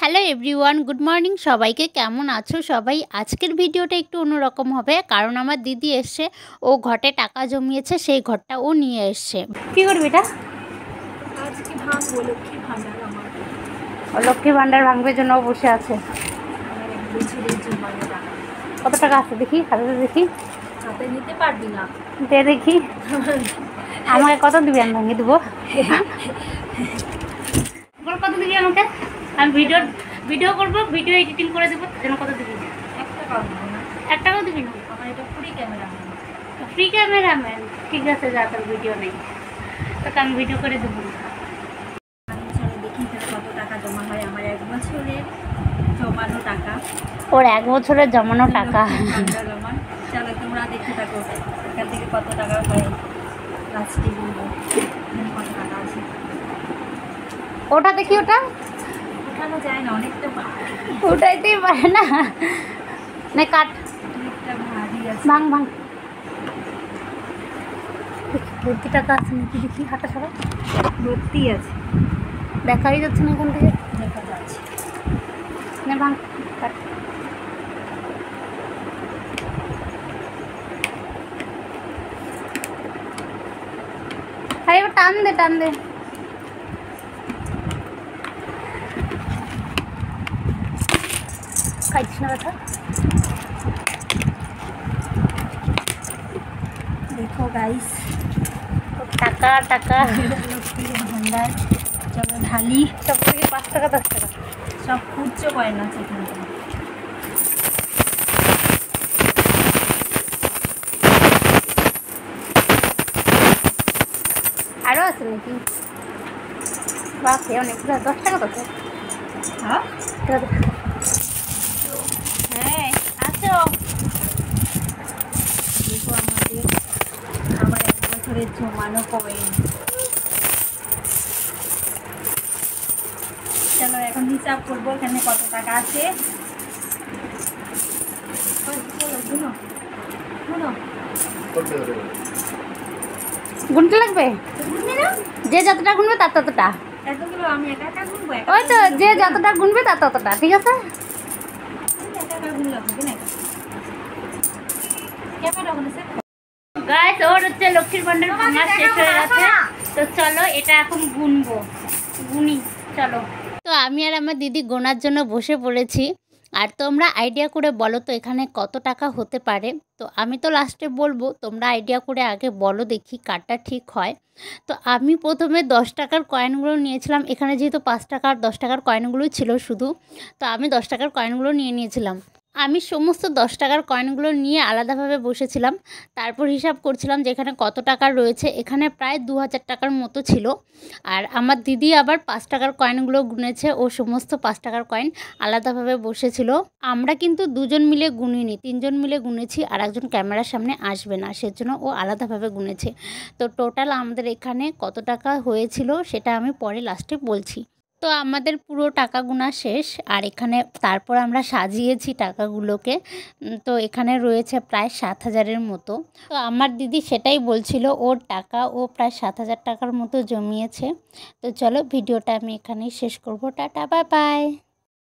Hello everyone, good morning সবাইকে। কেমন আছো সবাই? আজকের ভিডিওটা একটু অন্যরকম হবে, কারণ আমার দিদি এসছে। ও ঘটে টাকা জমিয়েছে, সেই ঘরটা ও নিয়ে এসছে। কী করবি এটা? আজকে ভাঙবো লক্ষ্মী ভাণ্ডার। আমার লক্ষ্মী ভাণ্ডার ভাঙবার জন্য ও বসে আছে। কত টাকা আছে দেখি, হাতে দেখি। হাতে নিতে পারবি না, দে দেখি। আমাকে কত দিবি? আমি ভাঙিয়ে দেবো। কত দিবি আমাকে? আমি ভিডিও করবো, ভিডিও এডিটিং করে দেবো, যেন কত দিবি? 1 টাকাও দেবো না। 1 টাকাও দিবি না? আমার এটা ফ্রি ক্যামেরা। Free cameraman? ঠিক আছে, যা, তোর ভিডিও নেই, তোকে আমি ভিডিও করে দেবো। আমি দেখি কত টাকা জমা হয়। আমার 1 বছরের জমানো টাকা। ওর 1 বছরের জমানো টাকা। জমান। চলো তোমরা দেখতে থাকো এখান থেকে কত টাকা হয়। লাস্টে বলবো কত টাকা আছে। ওটা দেখি, ওটা উঠানো যায় না, অনেকটা উঠাইতেই পারে না। না কাট, অনেকটা ভারী আছে। ভাঙ ভাঙ। ভর্তি টাকা আছে নাকি দেখি, হাঁটা ছাড়া ভর্তি আছে, দেখাই যাচ্ছে না এখান থেকে। দেখা যাচ্ছে না ভাঙ, কাট। আরে এবার টান দে, টান দে। খাইছিস না ব্যথা? দেখো গাইস, টাকা টাকা লক্ষ্মীর ভান্ডার। চলো ঢালি। সব থেকে 5 টাকা 10 টাকা সব খুঁজছো করে না সেখানে। আরও আছে নাকি? বাপরে অনেক। 10 টাকা তো আছে। হ্যাঁ হ্যাঁ আছো। দেখো আমার 1 বছরের জমানো কয়েন। চলো এখন হিসাব করবো এখানে কত টাকা আছে। গুনতে লাগবে? যে যতটা গুনবে তার ততটা। এতগুলো আমি একা একা গুনবো? ওই তো, যে যতটা গুনবে তার ততটা, ঠিক আছে? একা একা গুনলে হবে না। ক্যামেরা বলেছে গাইস, ওর হচ্ছে লক্ষ্মীর ভান্ডার ভাঙা শেষ হয়ে গেছে। তো চলো এটা এখন গুনবো, গুনি চলো। তো আমি আর আমার দিদি গোনার জন্য বসে পড়েছি। আর তোমরা আইডিয়া করে বলো তো এখানে কত টাকা হতে পারে। তো আমি তো লাস্টে বলবো, তোমরা আইডিয়া করে আগে বলো দেখি কারটা ঠিক হয়। তো আমি প্রথমে 10 টাকার কয়েনগুলো নিয়েছিলাম। এখানে যেহেতু 5 টাকার 10 টাকার কয়েনগুলোই ছিল শুধু, তো আমি 10 টাকার কয়েনগুলো নিয়ে নিয়েছিলাম। আমি সমস্ত 10 টাকার কয়েনগুলো নিয়ে আলাদাভাবে বসেছিলাম। তারপর হিসাব করছিলাম যে এখানে কত টাকা রয়েছে। এখানে প্রায় 2000 টাকার মতো ছিল। আর আমার দিদি আবার 5 টাকার কয়েনগুলো গুনেছে। ও সমস্ত 5 টাকার কয়েন আলাদাভাবে বসেছিল। আমরা কিন্তু 2জন মিলে গুনিনি, 3জন মিলে গুনেছি। আর একজন ক্যামেরার সামনে আসবে না, সেজন্য ও আলাদাভাবে গুনেছে। তো টোটাল আমাদের এখানে কত টাকা হয়েছিল সেটা আমি পরে লাস্টে বলছি। তো আমাদের পুরো টাকা গোনা শেষ। আর এখানে তারপর আমরা সাজিয়েছি টাকাগুলোকে। তো এখানে রয়েছে প্রায় 7,000-এর মতো। তো আমার দিদি সেটাই বলছিল, ওর টাকা ও প্রায় 7,000 টাকার মতো জমিয়েছে। তো চলো ভিডিওটা আমি এখানেই শেষ করব। Tata, bye bye.